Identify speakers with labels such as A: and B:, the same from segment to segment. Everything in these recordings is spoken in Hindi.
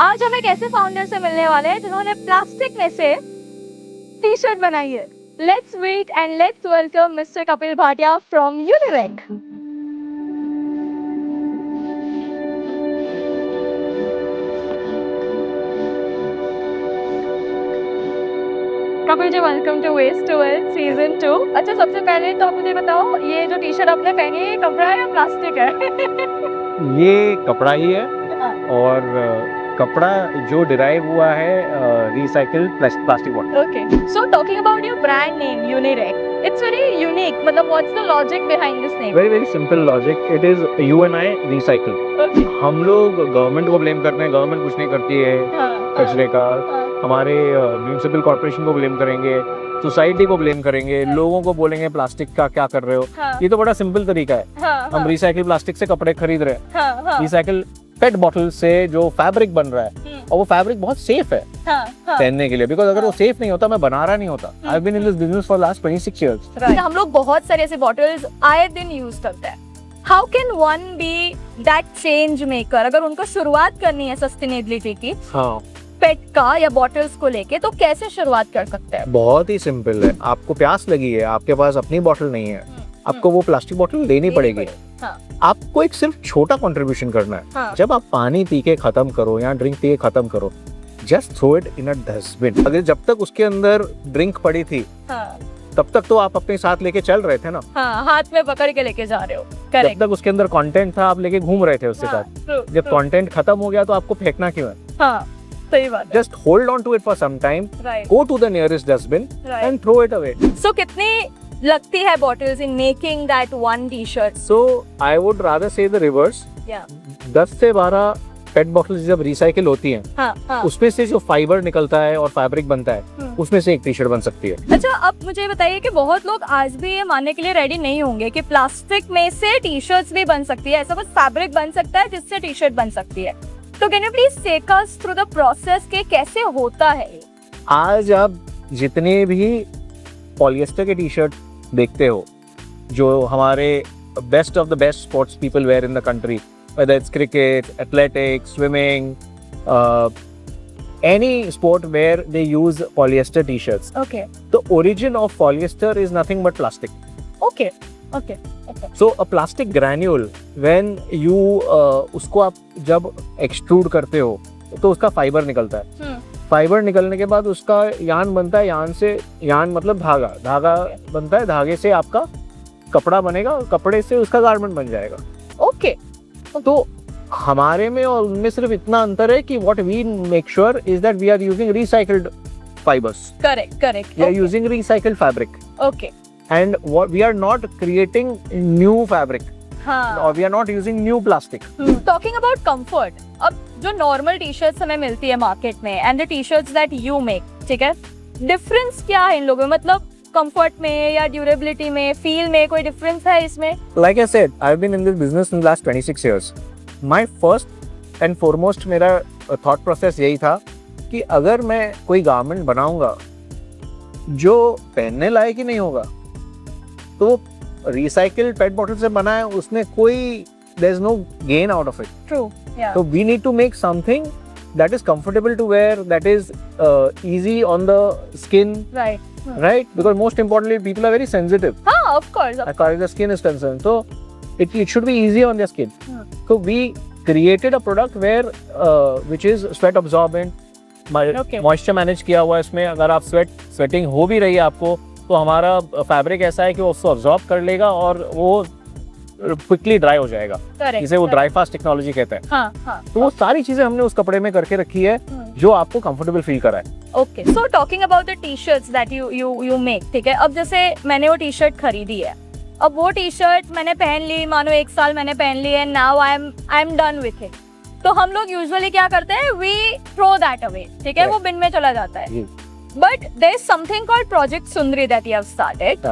A: आज हम एक ऐसे फाउंडर से मिलने वाले हैं जिन्होंने प्लास्टिक में से टी शर्ट बनाई है। Let's wait and let's welcome mister Kapil Bhatia from Unirec. Kapil ji, welcome to waste to wealth season 2। अच्छा, सबसे पहले तो आप मुझे बताओ, ये जो टी शर्ट आपने पहनी है, ये कपड़ा है या प्लास्टिक है?
B: ये कपड़ा ही है और कपड़ा जो डिराइव हुआ है recycle plastic bottle.
A: Okay. So talking about your brand name, Unirec, it's very unique. मतलब what's the logic behind this name?
B: Very very simple logic, it is you and I recycle.
A: Okay.
B: हम लोग गवर्नमेंट को ब्लेम करते हैं, गवर्नमेंट कुछ नहीं करती है कचरे का। हमारे म्यूनिसिपल कॉर्पोरेशन को ब्लेम करेंगे, सोसाइटी को ब्लेम करेंगे, लोगों को बोलेंगे प्लास्टिक का क्या कर रहे हो। ये तो बड़ा सिंपल तरीका है। हम रिसाइकिल प्लास्टिक से कपड़े खरीद रहे हैं, रिसाइकिल पेट बॉटल से जो फैब्रिक बन रहा है, और वो फैब्रिक बहुत सेफ है पहनने के लिए, बिकॉज अगर वो सेफ नहीं होता मैं बना रहा नहीं होता। I have been in this business for last 26 years.
A: हम लोग बहुत सारे ऐसे बॉटल्स आए दिन यूज करते हैं। How can one be that change maker? अगर उनको शुरुआत करनी है सस्टेनेबिलिटी की,
B: हाँ,
A: पेट का या बॉटल्स को लेके, तो कैसे शुरुआत कर सकते हैं?
B: बहुत ही सिंपल है। आपको प्यास लगी है, आपके पास अपनी बॉटल नहीं है, आपको वो प्लास्टिक बॉटल लेनी पड़ेगी। आपको एक सिर्फ छोटा कंट्रीब्यूशन करना है। जब आप पानी पी के खत्म करो या ड्रिंक पी के खत्म करो, just throw it in a dustbin. अगर जब तक उसके अंदर ड्रिंक पड़ी थी तब तक तो आप अपने साथ लेके चल रहे थे ना।
A: हाथ में पकड़ के लेके जा रहे हो।
B: जब तक उसके अंदर कंटेंट था आप लेके घूम रहे थे उसके साथ। जब कंटेंट खत्म हो गया तो आपको फेंकना क्यों है?
A: सही बात।
B: Just hold on to it for some time, go to the nearest dustbin and throw it away.
A: So कितनी लगती है bottles in making that one t-shirt?
B: So I would rather say the reverse. 10 से 12 पेट बॉटल्स जब रिसाइकिल होती हैं, उसमें से जो फाइबर निकलता है और फैब्रिक बनता है, उसमें से एक टी शर्ट बन सकती है।
A: अच्छा, अब मुझे बताइए कि बहुत लोग आज भी ये मानने के लिए रेडी नहीं होंगे कि प्लास्टिक में से टी शर्ट्स भी बन सकती है, ऐसा कुछ फैब्रिक बन सकता है जिससे टी शर्ट बन सकती है। तो can you please take us through the process के कैसे होता है?
B: आज आप जितने भी पॉलिएस्टर के टी शर्ट देखते हो, जो हमारे best of the best sports people were in the country, whether it's cricket, athletics, swimming, any sport where they use polyester t-shirts.
A: Okay.
B: The origin of polyester is nothing but plastic.
A: Okay. Okay. Okay.
B: So a plastic granule, when you उसको आप जब extrude करते हो तो उसका फाइबर निकलता है। फाइबर निकलने के बाद उसका यान बनता है, यान से, यान मतलब धागा, धागा बनता है, धागे से आपका कपड़ा बनेगा, कपड़े से उसका गारमेंट बन जाएगा।
A: ओके।
B: तो हमारे में और उनमें सिर्फ इतना अंतर है कि what we make sure is that we are using recycled fibers.
A: Correct, correct.
B: We are using recycled fabric.
A: Okay.
B: And what we are not creating new fabric.
A: हाँ.
B: Or we are not using new plastic.
A: Talking about comfort, अब जो नॉर्मल टी शर्ट्स हमें मिलती है मार्केट में and the T shirts that you make, ठीक है, डिफरेंस क्या है इन लोगों में? मतलब कंफर्ट में या ड्यूरेबिलिटी में, फील में कोई डिफरेंस है इसमें?
B: Like I said, I've been in this business in the last 26 years. My first and foremost मेरा thought process यही था कि अगर मैं कोई गारमेंट बनाऊंगा जो पहनने लायक ही नहीं होगा, तो रिसाइकिल्ड पेट बॉटल से बना है, उसमें कोई there is no gain out of it.
A: True. Yeah.
B: So we need to make something that is comfortable to wear, that is easy on the skin.
A: Right.
B: Right? Because most importantly, people are very sensitive.
A: Of course.
B: As far as the skin is concerned. So it should be easy on their skin. So we created a product where which is sweat absorbent. Moisture manage किया हुआ है इसमें। अगर आप sweating हो भी रही है आपको, तो हमारा फैब्रिक ऐसा है कि वो उसको absorb कर लेगा और वो क्विकली ड्राई हो जाएगा, जिसे वो ड्राई फास्ट टेक्नोलॉजी कहते हैं। तो वो सारी चीजें हमने उस कपड़े में करके रखी है जो आपको कंफर्टेबल फील कराए।
A: Okay, so talking about the T shirts that you make, ठीक है, अब जैसे मैंने वो टी शर्ट खरीदी है, अब वो टी शर्ट मैंने पहन ली, मानो 1 साल मैंने पहन ली है, now I am done with it. तो हम लोग यूजुअली क्या करते हैं, वी थ्रो दैट अवे, ठीक है, वो बिन में चला जाता है। But there is something called project Sundari that you have started.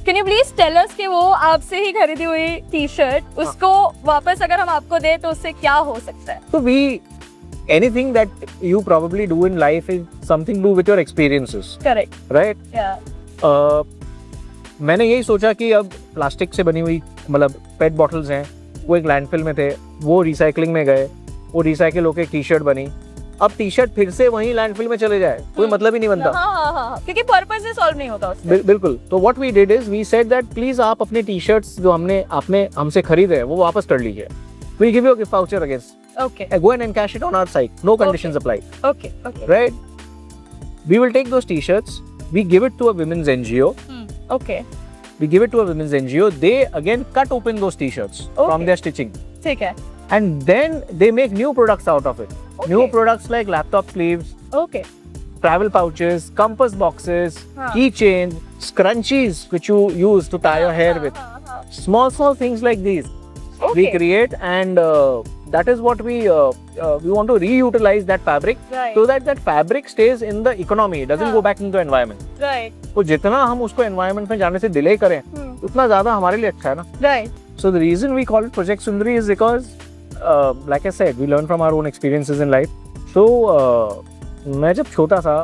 A: Can you please tell us कि वो आपसे ही खरीदी हुई टी शर्ट, उसको वापस अगर हम आपको दे तो उससे क्या हो सकता है?
B: तो we anything that you probably do in life is something to do with your experiences.
A: Correct.
B: Right?
A: Yeah.
B: मैंने यही सोचा कि अब प्लास्टिक से बनी हुई, मतलब पेट बॉटल्स हैं, वो एक लैंडफिल में थे, वो रिसाइकलिंग में गए, वो रिसाइकिल होकर टी शर्ट बनी, अब टी शर्ट फिर से वही लैंडफिल में चले जाए कोई मतलब ही नहीं बनता।
A: हाँ, क्योंकि पर्पस ही सॉल्व नहीं होता उससे।
B: बिल्कुल। तो what we did is we said that please आप अपने टी शर्ट्स जो आपने हमसे खरीदे हैं वो वापस कर लीजिए। We give you a gift voucher against,
A: okay
B: go and encash it on our site, no conditions apply,
A: okay
B: right? We will take those t-shirts, we give it to a women's NGO,
A: okay
B: we give it to a women's NGO, they again cut open those t-shirts from
A: Okay.
B: their stitching,
A: ठीक है,
B: and then they make new products out of it. New
A: Okay.
B: products like laptop sleeves,
A: okay
B: travel pouches, compass boxes,
A: हाँ.
B: keychains, scrunchies which you use to tie your hair with. Small things like these we
A: Okay.
B: create, and that is what we want to reutilize that fabric
A: Right.
B: so that fabric stays in the economy, it doesn't
A: हाँ.
B: go back into the environment.
A: Right.
B: तो जितना हम उसको environment में जाने से delay करें उतना ज़्यादा हमारे लिए अच्छा है ना.
A: Right.
B: So the reason we call it Project Sundari is because like I said, we learn from our own experiences in life. So मैं जब छोटा था,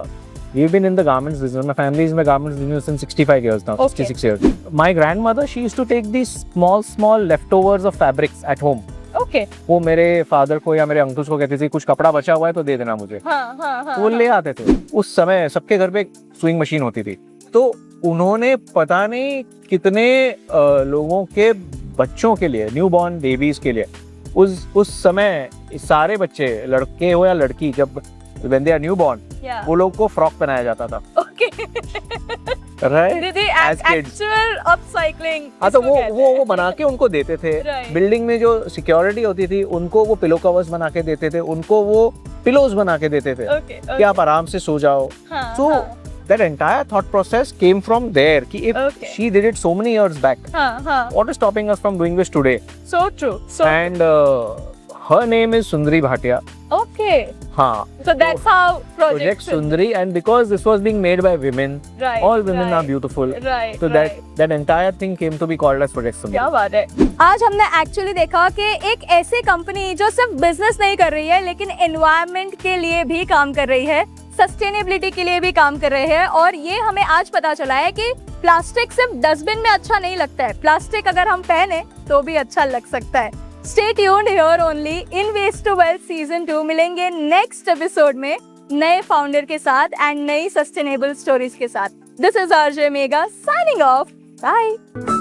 B: we've been in the garments business. My family is in the garments business since 65 years now,
A: Okay.
B: 66 years. My grandmother, she used to take these small leftovers of fabrics at home.
A: Okay.
B: वो मेरे फादर को या मेरे अंकल्स को कहती थी कुछ कपड़ा बचा हुआ है तो दे देना मुझे,
A: हाँ.
B: तो वो ले आते थे। उस समय सबके घर पे एक सुइंग मशीन होती थी, तो उन्होंने पता नहीं कितने लोगों के बच्चों के लिए, न्यू बॉर्न बेबीज के लिए, उस समय सारे बच्चे, लड़के हो या लड़की, जब when they are newborn,
A: Yeah.
B: वो लोग को फ्रॉक पहनाया जाता था,
A: Okay.
B: right?
A: दीदी
B: As kids.
A: actual upcycling.
B: हाँ, तो
A: इसको कहते
B: वो
A: हैं।
B: बना के उनको देते थे।
A: Right.
B: बिल्डिंग में जो सिक्योरिटी होती थी उनको वो पिलो कवर्स बना के देते थे, उनको वो पिलोज बना के देते थे
A: Okay.
B: कि आप आराम से सो जाओ।
A: हाँ,
B: So
A: हाँ.
B: that entire thought process came from there कि if
A: Okay.
B: she did it so many years back,
A: हाँ.
B: what is stopping us from doing this today?
A: So true. So
B: And her name is Sundari Bhatia.
A: okay.
B: हाँ,
A: So that's how
B: Project Sundari, and because this was being made by women,
A: Right.
B: all women are
A: right,
B: beautiful.
A: Right.
B: So
A: right.
B: that entire thing came to be called as Project Sundari.
A: क्या बात है। आज हमने एक्चुअली देखा कि एक ऐसी कंपनी जो सिर्फ बिजनेस नहीं कर रही है लेकिन एनवायरनमेंट के लिए भी काम कर रही है, सस्टेनेबिलिटी के लिए भी काम कर रहे हैं, और ये हमें आज पता चला है कि प्लास्टिक सिर्फ डस्टबिन में अच्छा नहीं लगता है, प्लास्टिक अगर हम पहने तो भी अच्छा लग सकता है। Stay tuned here only in waste to wealth season 2। मिलेंगे नेक्स्ट एपिसोड में नए फाउंडर के साथ एंड नई सस्टेनेबल स्टोरीज के साथ। This is RJ Megha signing off. Bye.